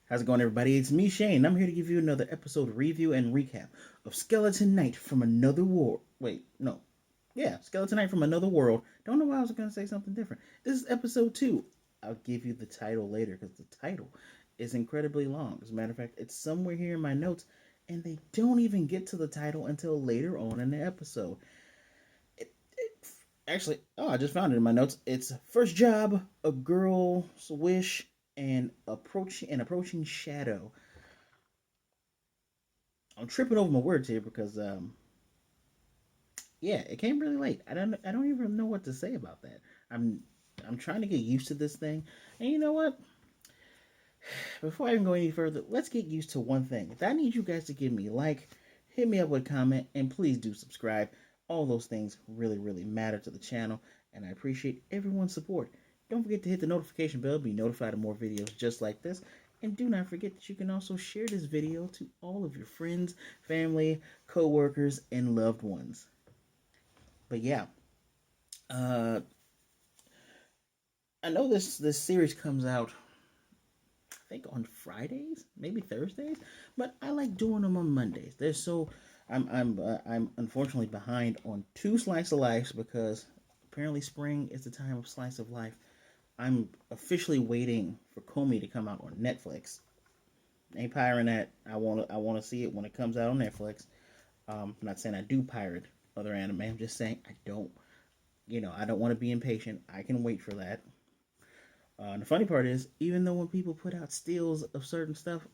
How's it going, everybody? It's me, Shane. I'm here to give you another episode review and recap of Skeleton Knight from Another World. Wait, no. Yeah, Skeleton Knight from Another World. Don't know why I was going to say something different. This is episode 2. I'll give you the title later because the title is incredibly long. As a matter of fact, it's somewhere here in my notes, and they don't even get to the title until later on in the episode. Actually, I just found it in my notes. It's First Job, A Girl's Wish, and approaching shadow. I'm tripping over my words here because yeah, it came really late. I don't even know what to say about that. I'm I'm trying to get used to this thing. And you know what? Before I even go any further, let's get used to one thing. I need you guys to give me a like, hit me up with a comment, and please do subscribe. All those things really, really matter to the channel, and I appreciate everyone's support. Don't forget to hit the notification bell to be notified of more videos just like this. And do not forget that you can also share this video to all of your friends, family, co-workers, and loved ones. But yeah, uh, I know this series comes out, I think on Fridays, maybe Thursdays, but I like doing them on Mondays. They're so I'm unfortunately behind on two slice of life because apparently spring is the time of slice of life. I'm officially waiting for Comey to come out on Netflix. Ain't pirating that. I want to see it when it comes out on Netflix. I'm not saying I do pirate other anime. I'm just saying I don't. I don't want to be impatient. I can wait for that. And the funny part is, even though when people put out steals of certain stuff,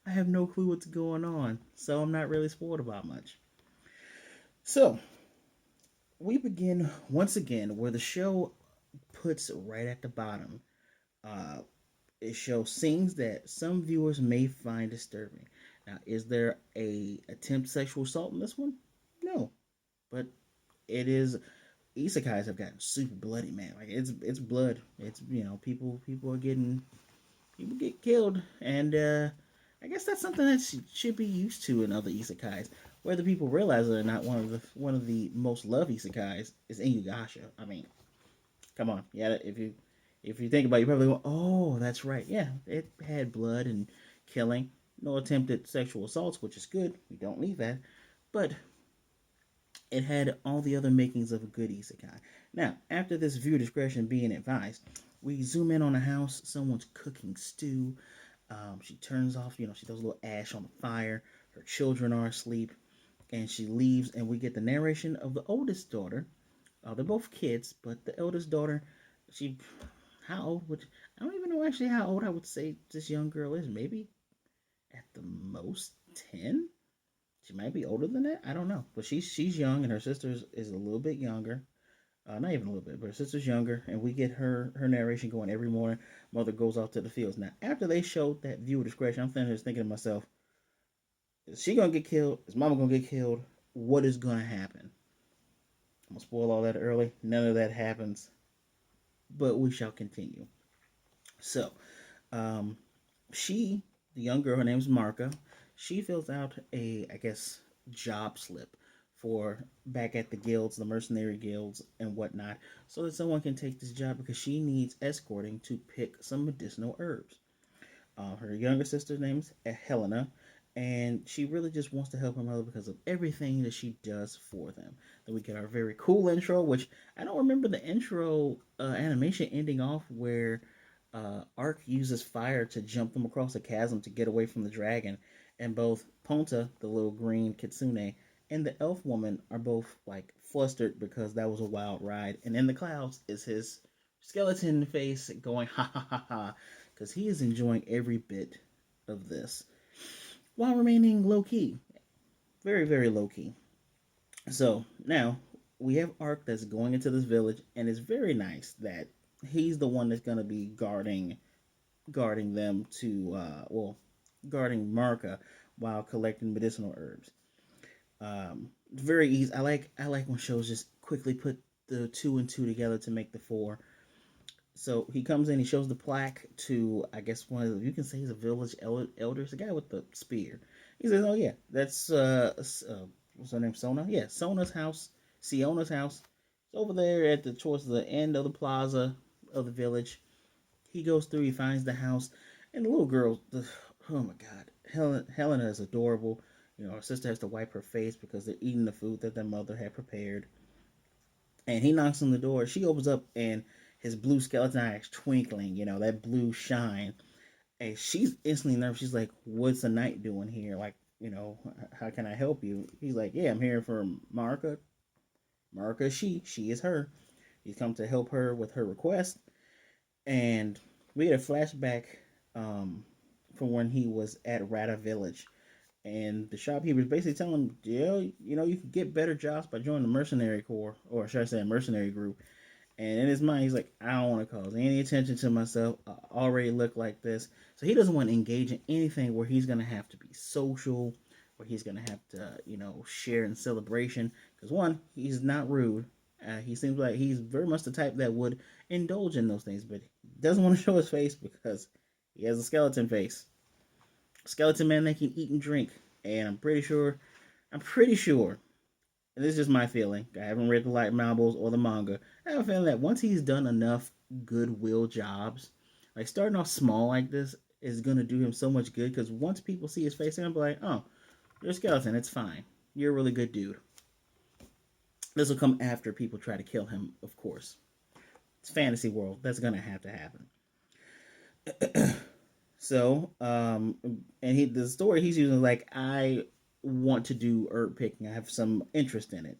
I have no clue what's going on, so I'm not really spoiled about much. So we begin once again where the show puts right at the bottom. Uh, it shows scenes that some viewers may find disturbing. Now, is there a attempt sexual assault in this one? No, but it is. Isekais have gotten super bloody, man. Like it's blood. It's people are getting people get killed, and I guess that's something that should be used to in other isekais. Whether people realize it or not, one of the most loved isekais is Inuyasha. I mean, come on, yeah. If you think about it, you probably go, "Oh, that's right. Yeah, it had blood and killing. No attempted sexual assaults, which is good. We don't need that, but it had all the other makings of a good isekai. Now, after this viewer discretion being advised, we zoom in on a house. Someone's cooking stew. She turns off, she throws a little ash on the fire. Her children are asleep, and she leaves. And we get the narration of the oldest daughter. They're both kids, but the eldest daughter, she, how old would I don't even know actually how old I would say this young girl is. Maybe at the most 10. She might be older than that. I don't know, but she's young, and her sister is a little bit younger. Not even a little bit, but her sister's younger, and we get her narration going every morning. Mother goes off to the fields. Now, after they showed that viewer discretion, I'm just thinking to myself, is she gonna get killed? Is Mama gonna get killed? What is gonna happen? I'm gonna spoil all that early. None of that happens, but we shall continue. So, um, she, the young girl, her name's Marca. She fills out I guess, job slip for back at the guilds, the mercenary guilds and whatnot, so that someone can take this job because she needs escorting to pick some medicinal herbs. Her younger sister's name's Helena, and she really just wants to help her mother because of everything that she does for them. Then we get our very cool intro, which I don't remember the intro animation ending off where Ark uses fire to jump them across a chasm to get away from the dragon, and both Ponta, the little green kitsune, and the elf woman are both like flustered because that was a wild ride. And in the clouds is his skeleton face going ha ha ha ha because he is enjoying every bit of this while remaining low key, very very low key. So now we have Ark that's going into this village, and it's very nice that he's the one that's gonna be guarding them to guarding Marca while collecting medicinal herbs. Very easy. I like when shows just quickly put the two and two together to make the four. So he comes in, he shows the plaque to, I guess, one of the, you can say he's a village elder, the guy with the spear. He says, "Oh yeah, that's what's her name, Sona? Yeah, Sona's house, Siona's house. It's over there at the towards the end of the plaza of the village." He goes through, he finds the house, and the little girl, Oh my God, Helena is adorable. You know, her sister has to wipe her face because they're eating the food that their mother had prepared. And he knocks on the door. She opens up, and his blue skeleton eye is twinkling. You know, that blue shine. And she's instantly nervous. She's like, "What's the knight doing here? Like, you know, how can I help you?" He's like, "Yeah, I'm here for Marca. Marca, she is her. He's come to help her with her request." And we get a flashback um, from when he was at Rata Village, and the shopkeeper is basically telling him, "Yeah, you know, you can get better jobs by joining the mercenary corps, or should I say, a mercenary group." And in his mind, he's like, "I don't want to cause any attention to myself. I already look like this." So he doesn't want to engage in anything where he's going to have to be social, where he's going to have to, you know, share in celebration. Because one, he's not rude. He seems like he's very much the type that would indulge in those things, but he doesn't want to show his face because he has a skeleton face. Skeleton man that can eat and drink. And I'm pretty sure, and this is just my feeling. I haven't read the light novels or the manga. I have a feeling that once he's done enough goodwill jobs, like starting off small like this is gonna do him so much good. Because once people see his face, they're gonna be like, "Oh, you're a skeleton. It's fine. You're a really good dude." This will come after people try to kill him, of course. It's fantasy world. That's gonna have to happen. So, and the story he's using is like, I want to do herb picking. I have some interest in it.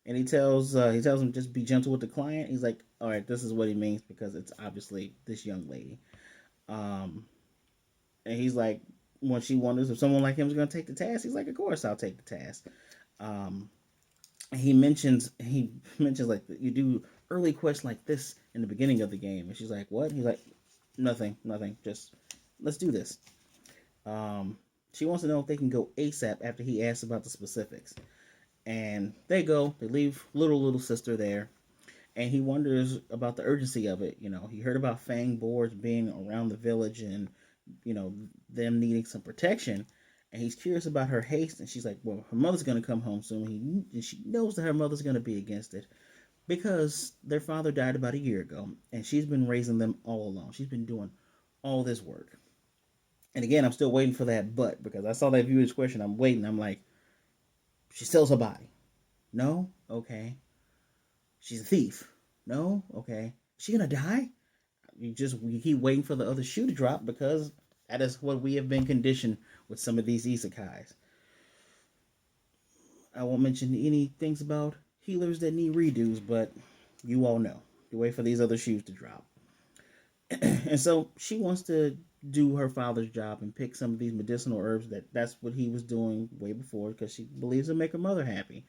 And he tells him, just be gentle with the client. He's like, all right, this is what he means because it's obviously this young lady. Um, and he's like, when she wonders if someone like him is going to take the task, he's like, of course I'll take the task. Um, he mentions like you do early quests like this in the beginning of the game, and she's like, what? He's like, nothing, nothing. Just let's do this. Um, she wants to know if they can go ASAP after he asks about the specifics. And they go. They leave little sister there, and he wonders about the urgency of it. You know, he heard about Fang boars being around the village, and you know them needing some protection, and he's curious about her haste. And she's like, "Well, her mother's gonna come home soon." And she knows that her mother's gonna be against it because their father died about a year ago, and she's been raising them all alone. She's been doing all this work. And again, I'm still waiting for that but because I saw that viewer's question. I'm waiting. I'm like, she sells her body. No, okay. She's a thief. No, okay. Is she gonna die? We keep waiting for the other shoe to drop because that is what we have been conditioned with some of these isekais. I won't mention any things about healers that need redos, but you all know. You wait for these other shoes to drop. And so she wants to do her father's job and pick some of these medicinal herbs that's what he was doing way before because she believes it'll make her mother happy.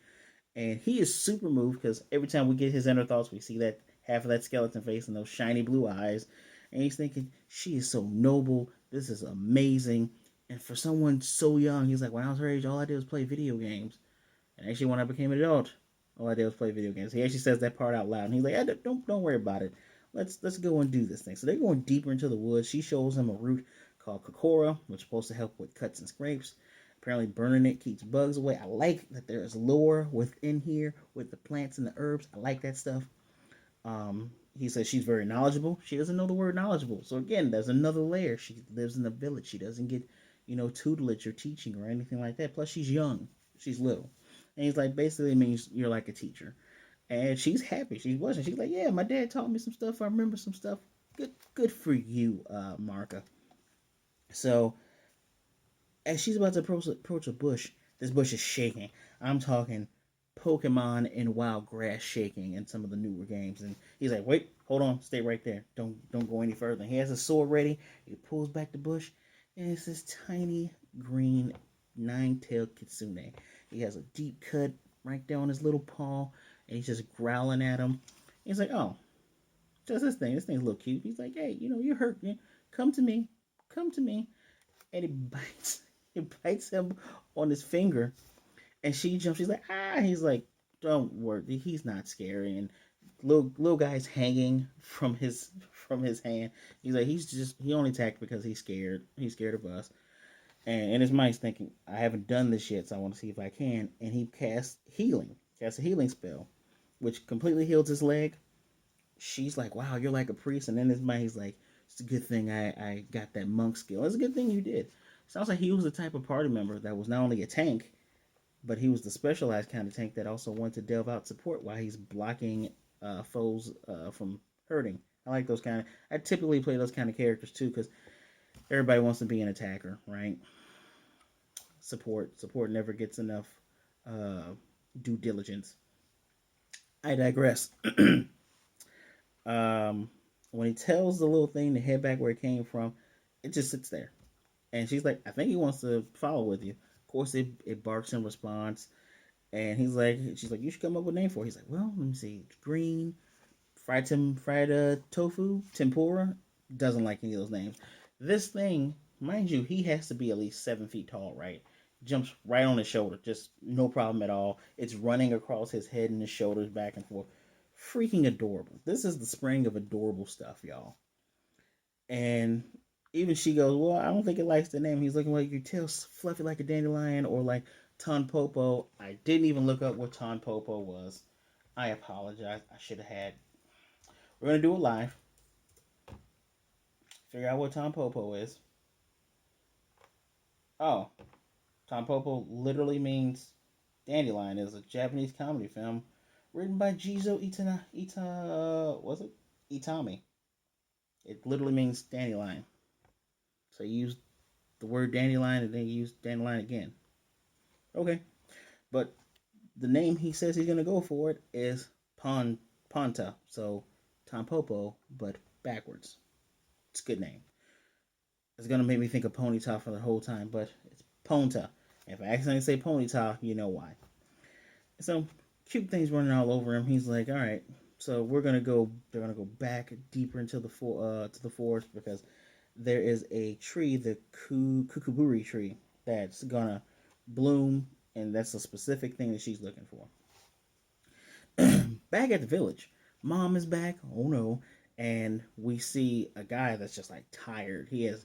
And he is super moved because every time we get his inner thoughts, we see that half of that skeleton face and those shiny blue eyes. And he's thinking, she is so noble. This is amazing. And for someone so young, he's like, when I was her age, all I did was play video games. And actually, when I became an adult, all I did was play video games. He actually says that part out loud. And he's like, don't worry about it. Let's go and do this thing. So they're going deeper into the woods. She shows him a root called Kokora, which is supposed to help with cuts and scrapes. Apparently, burning it keeps bugs away. I like that there is lore within here with the plants and the herbs. I like that stuff. He says she's very knowledgeable. She doesn't know the word knowledgeable. So again, there's another layer. She lives in a village. She doesn't get, tutelage or teaching or anything like that. Plus, she's young. She's little. And he's like, basically means you're like a teacher. And she's happy. She wasn't. She's like, yeah, my dad taught me some stuff. I remember some stuff. Good for you, Marca. So as she's about to approach a bush, this bush is shaking. I'm talking Pokemon and wild grass shaking in some of the newer games. And he's like, wait, hold on, stay right there. Don't go any further. And he has his sword ready. He pulls back the bush, and it's this tiny green nine-tailed kitsune. He has a deep cut right there on his little paw, and he's just growling at him. He's like, oh, just this thing. This thing's a little cute. He's like, hey, you're hurt. Come to me. Come to me. And he bites. He bites him on his finger, and she jumps. She's like, ah. He's like, don't worry. He's not scary. And little guy's hanging from his hand. He's like, he only attacked because he's scared. He's scared of us. And in his mind, he's thinking, I haven't done this yet, so I want to see if I can. And he casts a healing spell, which completely heals his leg. She's like, wow, you're like a priest. And in his mind, he's like, it's a good thing I got that monk skill. It's a good thing you did. Sounds like he was the type of party member that was not only a tank, but he was the specialized kind of tank that also wanted to delve out support while he's blocking foes from hurting. I like those kind of. I typically play those kind of characters too because everybody wants to be an attacker, right? Support never gets enough uh, due diligence. I digress. um, when he tells the little thing to head back where it came from, it just sits there. And she's like, I think he wants to follow with you. Of course, it barks in response. And she's like, you should come up with a name for it. He's like, well, let me see. Green, fried tofu, tempura. Doesn't like any of those names. This thing, mind you, he has to be at least 7 feet tall, right? Jumps right on his shoulder, just no problem at all. It's running across his head and his shoulders back and forth. Freaking adorable. This is the spring of adorable stuff, y'all. And even she goes, well, I don't think it likes the name. He's looking like your tail's fluffy like a dandelion or like Ton Popo. I didn't even look up what Ton Popo was. I apologize. I should have had. We're gonna do it live. Figure out what Ton Popo is. Oh, Ton Popo literally means dandelion. It's a Japanese comedy film written by Jizo was it? Itami. It literally means dandelion. So you use the word dandelion and then you use dandelion again. Okay. But the name he says he's gonna go for it is Ponta. So Tampopo, but backwards. It's a good name. It's gonna make me think of Ponyta for the whole time, but it's Ponta. If I accidentally say Ponyta, you know why. So cute things running all over him. He's like, all right. So we're gonna go. They're gonna go back deeper into to the forest because there is a tree, the kukuburi tree, that's gonna bloom, and that's a specific thing that she's looking for. Back at the village, mom is back. Oh no! And we see a guy that's just like tired. He has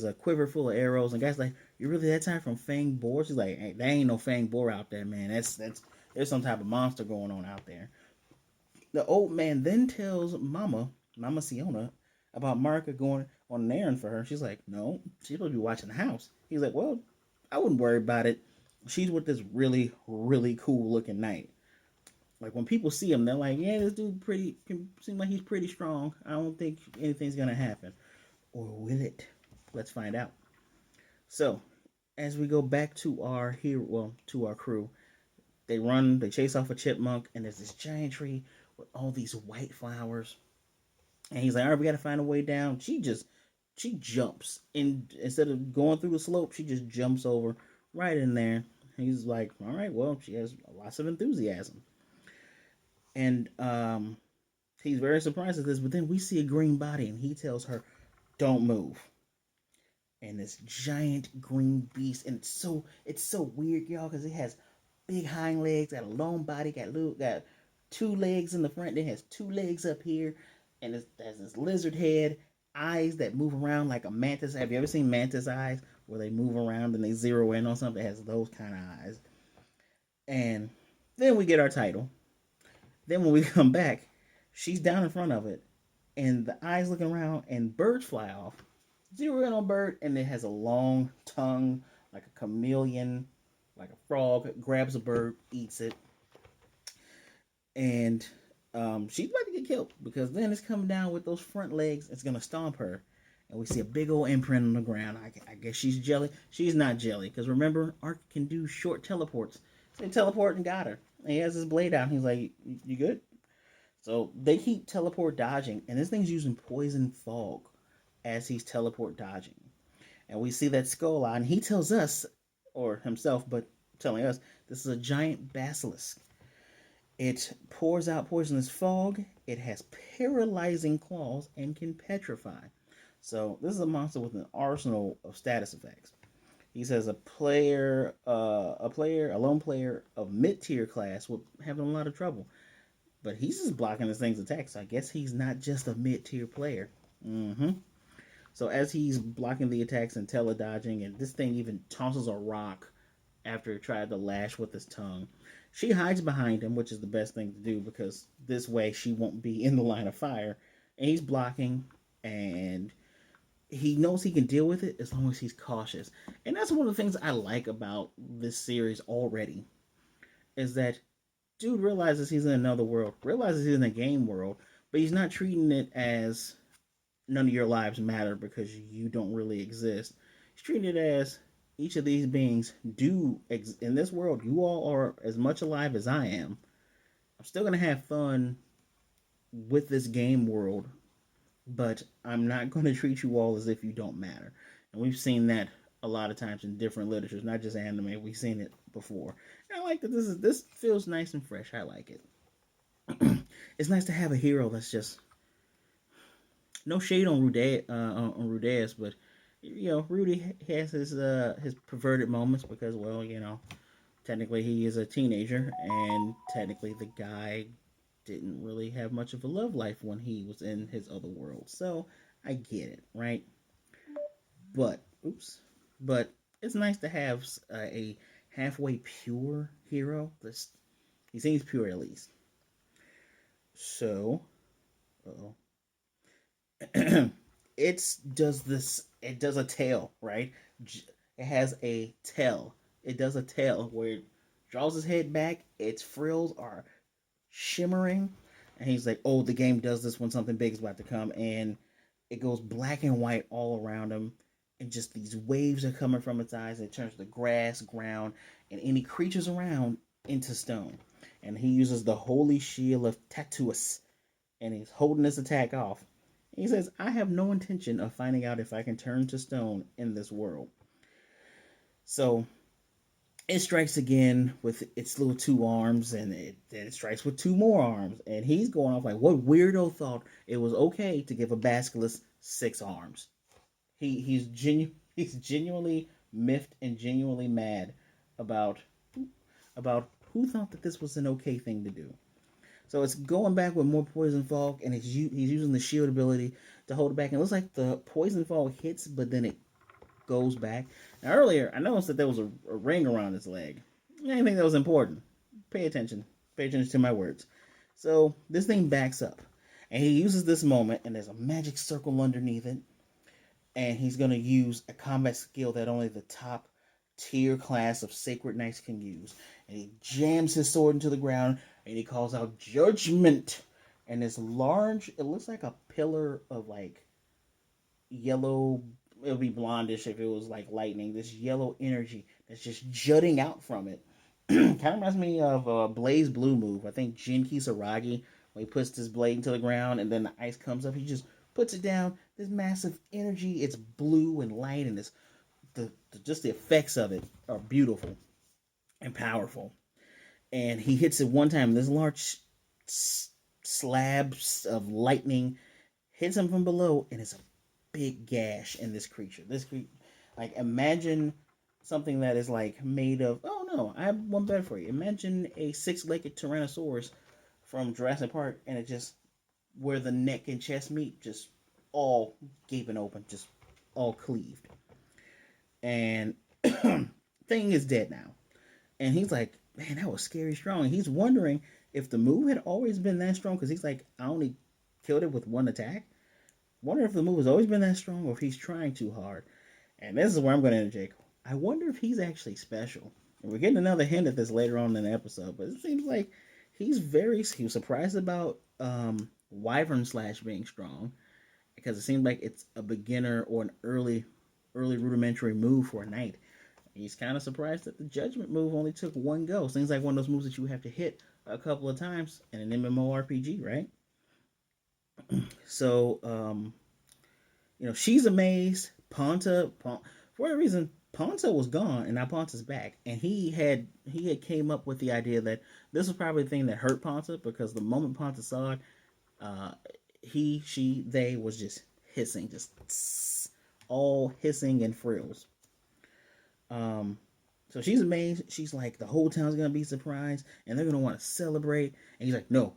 a quiver full of arrows, and guys like, "You really that tired from Fang Boar?" She's like, hey, "There ain't no Fang Boar out there, man. That's there's some type of monster going on out there." The old man then tells Mama Siona, about Marca going on an errand for her. She's like, "No, she's supposed to be watching the house." He's like, "Well, I wouldn't worry about it. She's with this really, really cool looking knight." Like when people see him, they're like, "Yeah, this dude pretty can seem like he's pretty strong. I don't think anything's gonna happen." Or will it? Let's find out. So, as we go back to our hero, well, to our crew, they chase off a chipmunk, and there's this giant tree with all these white flowers. And he's like, "All right, we got to find a way down." She jumps, and instead of going through the slope, she just jumps over right in there. He's like, "All right, well, she has lots of enthusiasm." And he's very surprised at this, but then we see a green body, and he tells her, "Don't move." And this giant green beast, and it's so weird, y'all, because it has big hind legs, got a long body, got 2 legs in the front, then has 2 legs up here, and it has this lizard head, eyes that move around like a mantis. Have you ever seen mantis eyes where they move around and they zero in on something that has those kind of eyes? And then we get our title. Then when we come back, she's down in front of it, and the eyes looking around, and birds fly off. Zero in on bird, and it has a long tongue like a chameleon, like a frog. Grabs a bird, eats it, and she's about to get killed because then it's coming down with those front legs. It's gonna stomp her, and we see a big old imprint on the ground. I guess she's jelly. She's not jelly because remember, Ark can do short teleports. So he teleport and got her. And he has his blade out. And he's like, "You good?" So they keep teleport dodging, and this thing's using poison fog as he's teleport dodging. And we see that skull out, and he tells us, or himself, but telling us, this is a giant basilisk. It pours out poisonous fog. It has paralyzing claws and can petrify. So this is a monster with an arsenal of status effects. He says a lone player of mid-tier class will having a lot of trouble, but he's just blocking this thing's attacks. So I guess he's not just a mid-tier player. Mm-hmm. So as he's blocking the attacks and tele-dodging, and this thing even tosses a rock after it tried to lash with his tongue, she hides behind him, which is the best thing to do because this way she won't be in the line of fire. And he's blocking, and he knows he can deal with it as long as he's cautious. And that's one of the things I like about this series already, is that dude realizes he's in another world, realizes he's in a game world, but he's not treating it as none of your lives matter because you don't really exist. He's treating it as each of these beings in this world. You all are as much alive as I am. I'm still gonna have fun with this game world, but I'm not gonna treat you all as if you don't matter. And we've seen that a lot of times in different literatures, not just anime. We've seen it before. And I like that this feels nice and fresh. I like it. It's nice to have a hero that's just no shade on Rudeus, but Rudy has his perverted moments because, well, technically he is a teenager, and technically the guy didn't really have much of a love life when he was in his other world. So I get it, right? But oops, but it's nice to have a halfway pure hero. This he seems pure at least. So, uh-oh. It does a tail, right? It has a tail. It does a tail where it draws his head back, its frills are shimmering, and he's like, oh, the game does this when something big is about to come, and it goes black and white all around him, and just these waves are coming from its eyes, and it turns the grass, ground, and any creatures around into stone. And he uses the holy shield of Tatuus, and he's holding this attack off. He says, I have no intention of finding out if I can turn to stone in this world. So it strikes again with its little two arms, and then it strikes with two more arms. And he's going off like, what weirdo thought it was okay to give a basilisk six arms? He's genuinely miffed and genuinely mad about about who thought that this was an okay thing to do. So it's going back with more poison fog, and he's using the shield ability to hold it back. And it looks like the poison fog hits, but then it goes back. Now earlier, I noticed that there was a ring around his leg. I didn't think that was important. Pay attention. Pay attention to my words. So this thing backs up, and he uses this moment, and there's a magic circle underneath it, and he's going to use a combat skill that only the top tier class of sacred knights can use. And he jams his sword into the ground, and he calls out judgment. And this large, it looks like a pillar of like yellow, it would be blondish if it was like lightning, this yellow energy that's just jutting out from it. Kind of reminds me of a Blaze Blue move. I think Jin Kisaragi, when he puts this blade into the ground and then the ice comes up, he just puts it down. This massive energy, it's blue and light, and it's just the effects of it are beautiful and powerful. And he hits it one time. This large slabs of lightning hits him from below, and it's a big gash in this creature. Like imagine something that is like made of. Oh no, I have one better for you. Imagine a six-legged Tyrannosaurus from Jurassic Park, and it just where the neck and chest meet, just all gaping open, just all cleaved. And thing is dead now. And he's like, man, that was scary strong. And he's wondering if the move had always been that strong, because he's like, I only killed it with one attack. Wonder if the move has always been that strong, or if he's trying too hard. And this is where I'm going to interject. I wonder if he's actually special. And we're getting another hint at this later on in the episode, but it seems like he was surprised about Wyvern Slash being strong, because it seems like it's a beginner or an early rudimentary move for a knight. He's kind of surprised that the judgment move only took one go. Seems like one of those moves that you have to hit a couple of times in an MMORPG, right? So, she's amazed. For whatever reason, Ponta was gone, and now Ponta's back. And he had came up with the idea that this was probably the thing that hurt Ponta, because the moment Ponta saw it, they was just hissing, just all hissing and frills. So she's amazed. She's like, the whole town's gonna be surprised, and they're gonna want to celebrate. And he's like, no,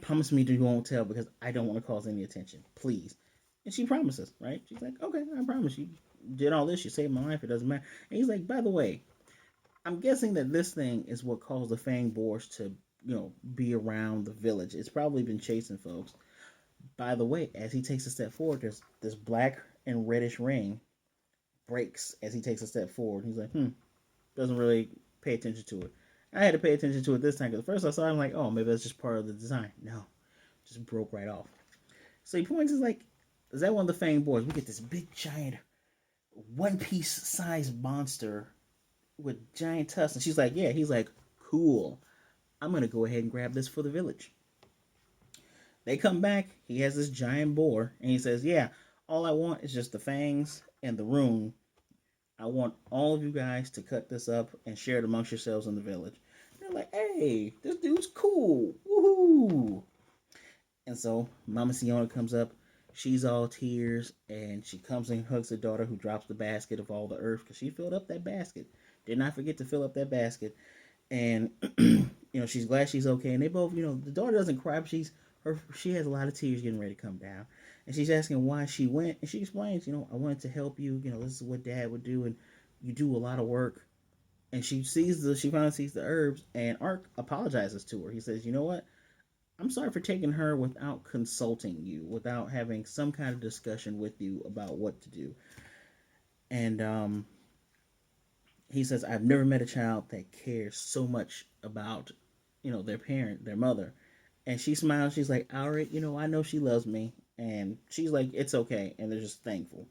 promise me you won't tell, because I don't want to cause any attention, please. And she promises, right? She's like, okay, I promise you. Did all this, you saved my life. It doesn't matter. And he's like, by the way, I'm guessing that this thing is what caused the Fang Boars to, be around the village. It's probably been chasing folks. By the way, as he takes a step forward, there's this black and reddish ring breaks as he takes a step forward. He's like, doesn't really pay attention to it. I had to pay attention to it this time because first I saw it, I'm like, oh, maybe that's just part of the design. No, just broke right off. So he points, is like, is that one of the Fang boys? We get this big giant One Piece sized monster with giant tusks, and she's like, yeah. He's like, cool. I'm gonna go ahead and grab this for the village. They come back. He has this giant boar, and he says, yeah, all I want is just the fangs and the rune. I want all of you guys to cut this up and share it amongst yourselves in the village. And they're like, hey, this dude's cool. Woohoo. And so Mama Siona comes up. She's all tears, and she comes and hugs her daughter, who drops the basket of all the earth because she filled up that basket. Did not forget to fill up that basket. And she's glad she's okay. And they both, the daughter doesn't cry, but she has a lot of tears getting ready to come down. And she's asking why she went, and she explains, I wanted to help you. This is what Dad would do, and you do a lot of work. And she finally sees the herbs, and Ark apologizes to her. He says, you know what? I'm sorry for taking her without consulting you, without having some kind of discussion with you about what to do. And he says, I've never met a child that cares so much about, their parent, their mother. And she smiles. She's like, all right, I know she loves me. And she's like, it's okay. And they're just thankful.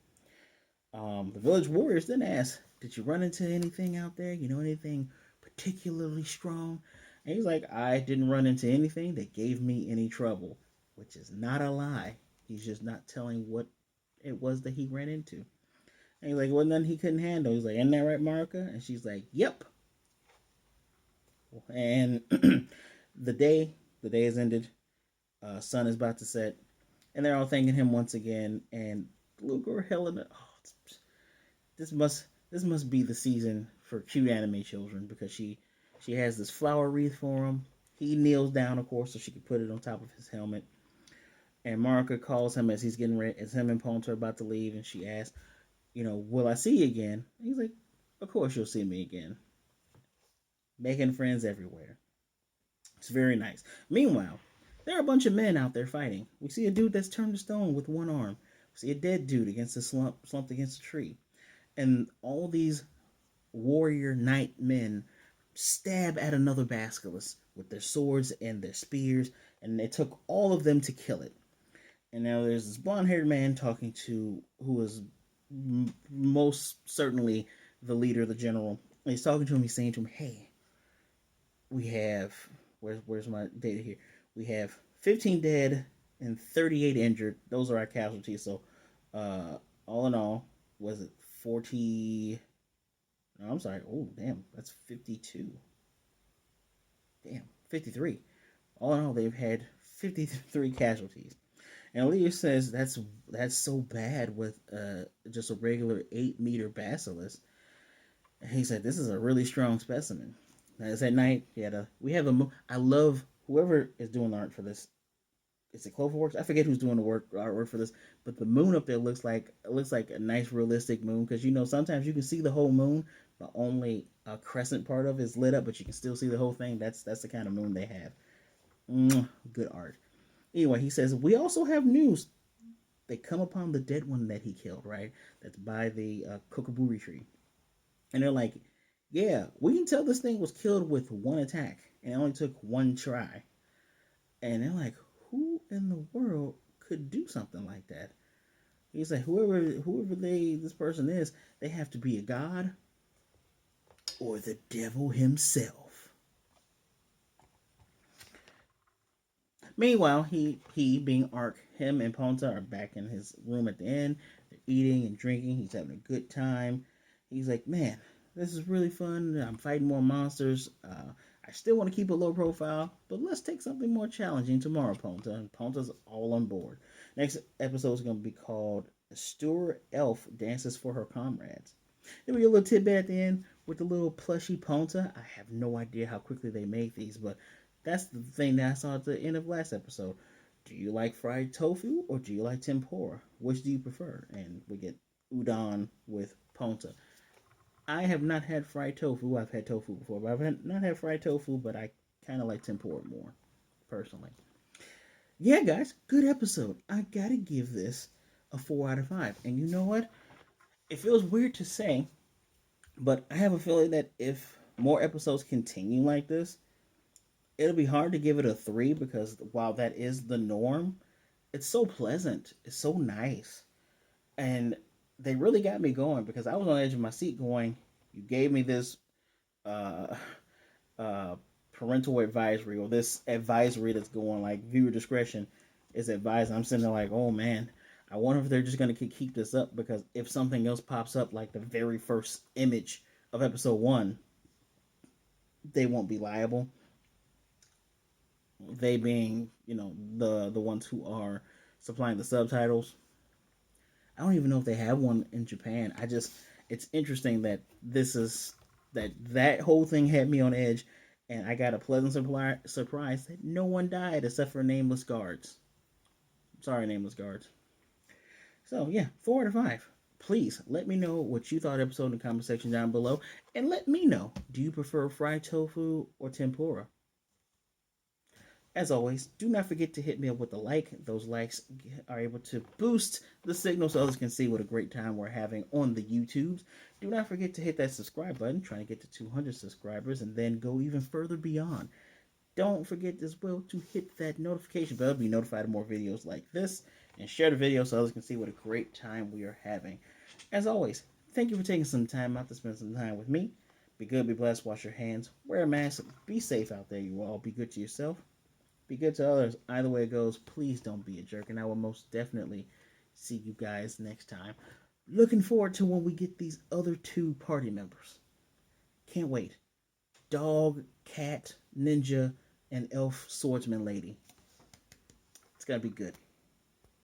The village warriors then ask, did you run into anything out there? Anything particularly strong? And he's like, I didn't run into anything that gave me any trouble, which is not a lie. He's just not telling what it was that he ran into. And he's like, well, nothing he couldn't handle. He's like, isn't that right, Marca? And she's like, yep. And the day has ended. Sun is about to set. And they're all thanking him once again. And little girl Helena, this must be the season for cute anime children, because she has this flower wreath for him. He kneels down, of course, so she can put it on top of his helmet. And Marca calls him as he's getting ready, as him and Ponta are about to leave, and she asks, will I see you again? And he's like, of course you'll see me again. Making friends everywhere. It's very nice. Meanwhile, there are a bunch of men out there fighting. We see a dude that's turned to stone with one arm. We see a dead dude slumped against a tree. And all these warrior knight men stab at another basilisk with their swords and their spears, and it took all of them to kill it. And now there's this blonde-haired man talking to, who is most certainly the leader, the general. And he's talking to him. He's saying to him, hey, we have, where's my data here? We have 15 dead and 38 injured. Those are our casualties. So all in all, was it 40? No, I'm sorry. Oh, damn. That's 52. Damn, 53. All in all, they've had 53 casualties. And Elias says that's so bad with just a regular 8-meter basilisk. And he said, this is a really strong specimen. As at night, we have a moon. I love whoever is doing the art for this. Is it Cloverworks? I forget who's doing the artwork for this, but the moon up there looks like a nice realistic moon, because sometimes you can see the whole moon, but only a crescent part of it is lit up, but you can still see the whole thing. That's the kind of moon they have. Good art. Anyway, he says, we also have news. They come upon the dead one that he killed, right? That's by the Kokoburi tree. And they're like, yeah, we can tell this thing was killed with one attack, and it only took one try. And they're like, who in the world could do something like that? He's like, whoever this person is, they have to be a god or the devil himself. Meanwhile, he being Ark, him and Ponta are back in his room at the inn. They're eating and drinking. He's having a good time. He's like, man, this is really fun. I'm fighting more monsters. I still want to keep a low profile, but let's take something more challenging tomorrow, Ponta. And Ponta's all on board. Next episode is going to be called Stewart Elf Dances for Her Comrades. Then we get a little tidbit at the end with the little plushy Ponta. I have no idea how quickly they make these, but that's the thing that I saw at the end of last episode. Do you like fried tofu or do you like tempura? Which do you prefer? And we get udon with Ponta. I have not had fried tofu. I've had tofu before, but I've not had fried tofu, but I kind of like tempura more, personally. Yeah, guys, good episode. I gotta give this a 4 out of 5. And you know what? It feels weird to say, but I have a feeling that if more episodes continue like this, it'll be hard to give it a 3 because while that is the norm, it's so pleasant. It's so nice. And they really got me going because I was on the edge of my seat going, you gave me this uh, uh, parental advisory or this advisory that's going like viewer discretion is advised. I'm sitting there like, oh man, I wonder if they're just going to keep this up because if something else pops up like the very first image of episode 1, they won't be liable. They being, the ones who are supplying the subtitles. I don't even know if they have one in Japan. It's interesting that that whole thing had me on edge, and I got a pleasant surprise that no one died except for nameless guards. Sorry, nameless guards. So yeah, 4 out of 5. Please let me know what you thought of the episode in the comment section down below, and let me know, do you prefer fried tofu or tempura? As always, do not forget to hit me up with a like. Those likes are able to boost the signal so others can see what a great time we're having on the YouTubes. Do not forget to hit that subscribe button, trying to get to 200 subscribers, and then go even further beyond. Don't forget as well to hit that notification bell to be notified of more videos like this, and share the video so others can see what a great time we are having. As always, thank you for taking some time out to spend some time with me. Be good, be blessed, wash your hands, wear a mask, be safe out there, you all. Be good to yourself. Be good to others. Either way it goes, please don't be a jerk. And I will most definitely see you guys next time. Looking forward to when we get these other 2 party members. Can't wait. Dog, cat, ninja, and elf swordsman lady. It's going to be good.